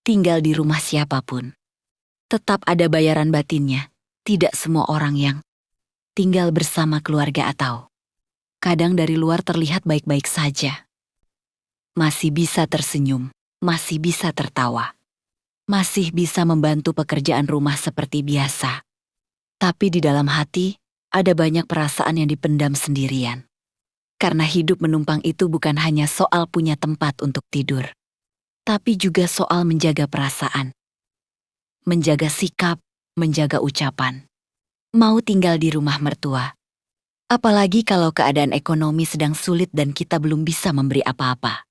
tinggal di rumah siapapun. Tetap ada bayaran batinnya. Tidak semua orang yang tinggal bersama keluarga atau kadang dari luar terlihat baik-baik saja. Masih bisa tersenyum, masih bisa tertawa. Masih bisa membantu pekerjaan rumah seperti biasa. Tapi di dalam hati, ada banyak perasaan yang dipendam sendirian. Karena hidup menumpang itu bukan hanya soal punya tempat untuk tidur, tapi juga soal menjaga perasaan, menjaga sikap, menjaga ucapan. Mau tinggal di rumah mertua. Apalagi kalau keadaan ekonomi sedang sulit dan kita belum bisa memberi apa-apa.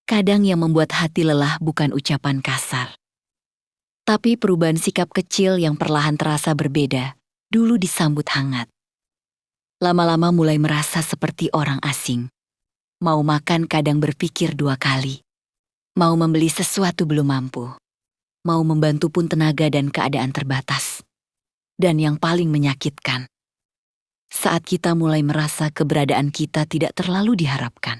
Kadang yang membuat hati lelah bukan ucapan kasar, tapi perubahan sikap kecil yang perlahan terasa berbeda, dulu disambut hangat. Lama-lama mulai merasa seperti orang asing. Mau makan kadang berpikir 2 kali. Mau membeli sesuatu belum mampu. Mau membantu pun tenaga dan keadaan terbatas. Dan yang paling menyakitkan, saat kita mulai merasa keberadaan kita tidak terlalu diharapkan.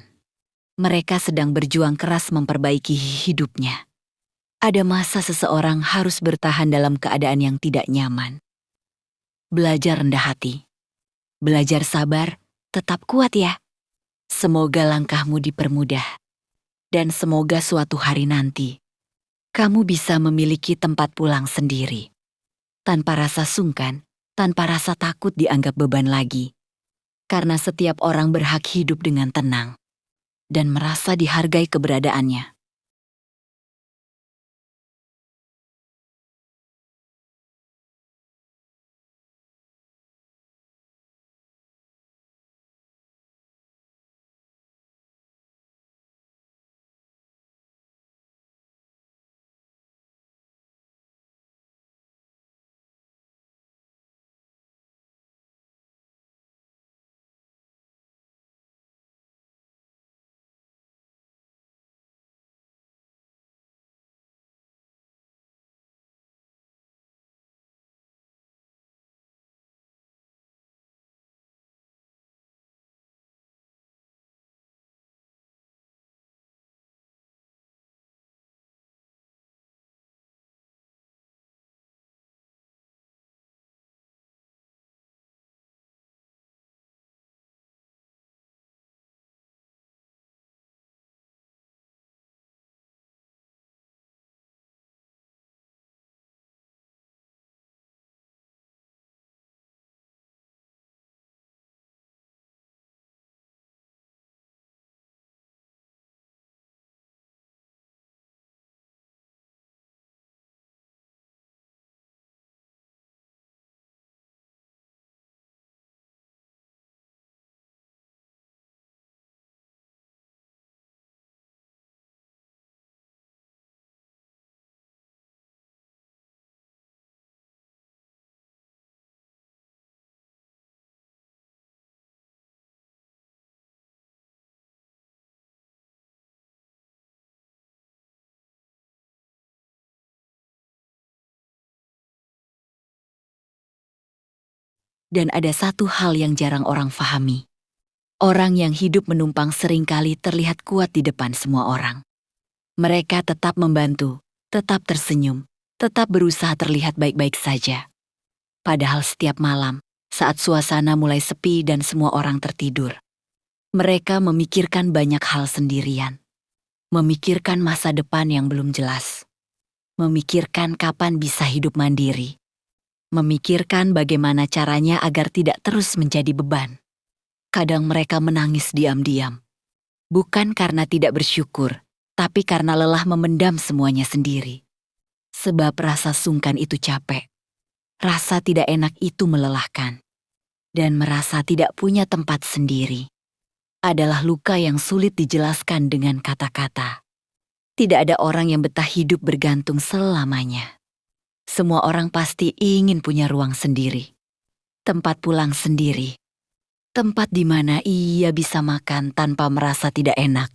Mereka sedang berjuang keras memperbaiki hidupnya. Ada masa seseorang harus bertahan dalam keadaan yang tidak nyaman. Belajar rendah hati. Belajar sabar, tetap kuat ya. Semoga langkahmu dipermudah. Dan semoga suatu hari nanti, kamu bisa memiliki tempat pulang sendiri. Tanpa rasa sungkan, tanpa rasa takut dianggap beban lagi. Karena setiap orang berhak hidup dengan tenang. Dan merasa dihargai keberadaannya. Dan ada satu hal yang jarang orang pahami. Orang yang hidup menumpang seringkali terlihat kuat di depan semua orang. Mereka tetap membantu, tetap tersenyum, tetap berusaha terlihat baik-baik saja. Padahal setiap malam, saat suasana mulai sepi dan semua orang tertidur, mereka memikirkan banyak hal sendirian. Memikirkan masa depan yang belum jelas. Memikirkan kapan bisa hidup mandiri. Memikirkan bagaimana caranya agar tidak terus menjadi beban. Kadang mereka menangis diam-diam. Bukan karena tidak bersyukur, tapi karena lelah memendam semuanya sendiri. Sebab rasa sungkan itu capek. Rasa tidak enak itu melelahkan. Dan merasa tidak punya tempat sendiri adalah luka yang sulit dijelaskan dengan kata-kata. Tidak ada orang yang betah hidup bergantung selamanya. Semua orang pasti ingin punya ruang sendiri. Tempat pulang sendiri. Tempat di mana ia bisa makan tanpa merasa tidak enak.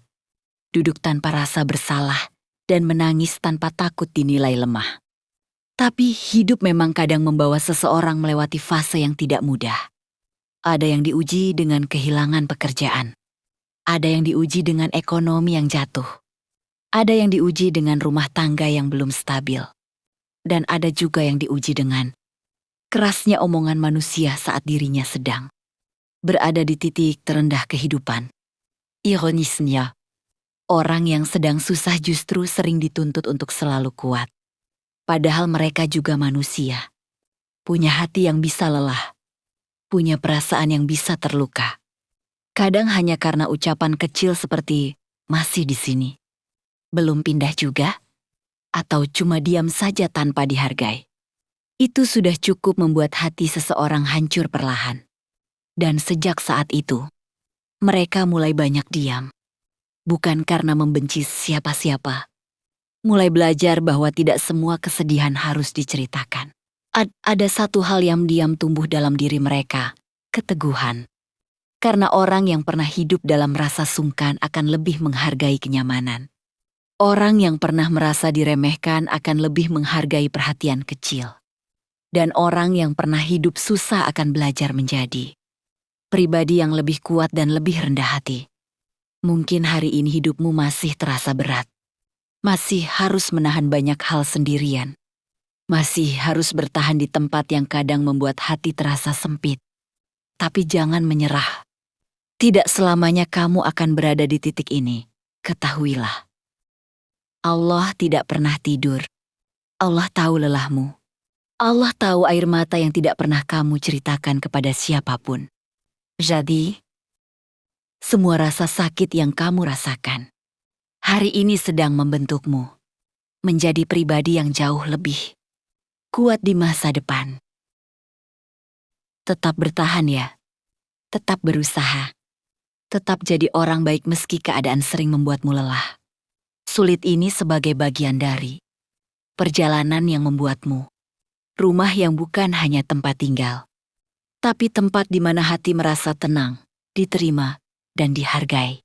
Duduk tanpa rasa bersalah dan menangis tanpa takut dinilai lemah. Tapi hidup memang kadang membawa seseorang melewati fase yang tidak mudah. Ada yang diuji dengan kehilangan pekerjaan. Ada yang diuji dengan ekonomi yang jatuh. Ada yang diuji dengan rumah tangga yang belum stabil. Dan ada juga yang diuji dengan kerasnya omongan manusia saat dirinya sedang berada di titik terendah kehidupan. Ironisnya, orang yang sedang susah justru sering dituntut untuk selalu kuat. Padahal mereka juga manusia. Punya hati yang bisa lelah. Punya perasaan yang bisa terluka. Kadang hanya karena ucapan kecil seperti, masih di sini. Belum pindah juga? Atau cuma diam saja tanpa dihargai. Itu sudah cukup membuat hati seseorang hancur perlahan. Dan sejak saat itu, mereka mulai banyak diam. Bukan karena membenci siapa-siapa. Mulai belajar bahwa tidak semua kesedihan harus diceritakan. Ada satu hal yang diam tumbuh dalam diri mereka, keteguhan. Karena orang yang pernah hidup dalam rasa sungkan akan lebih menghargai kenyamanan. Orang yang pernah merasa diremehkan akan lebih menghargai perhatian kecil. Dan orang yang pernah hidup susah akan belajar menjadi pribadi yang lebih kuat dan lebih rendah hati. Mungkin hari ini hidupmu masih terasa berat. Masih harus menahan banyak hal sendirian. Masih harus bertahan di tempat yang kadang membuat hati terasa sempit. Tapi jangan menyerah. Tidak selamanya kamu akan berada di titik ini. Ketahuilah. Allah tidak pernah tidur. Allah tahu lelahmu. Allah tahu air mata yang tidak pernah kamu ceritakan kepada siapapun. Jadi, semua rasa sakit yang kamu rasakan, hari ini sedang membentukmu menjadi pribadi yang jauh lebih kuat di masa depan. Tetap bertahan ya, tetap berusaha, tetap jadi orang baik meski keadaan sering membuatmu lelah. Sulit ini sebagai bagian dari perjalanan yang membuatmu rumah yang bukan hanya tempat tinggal, tapi tempat di mana hati merasa tenang, diterima, dan dihargai.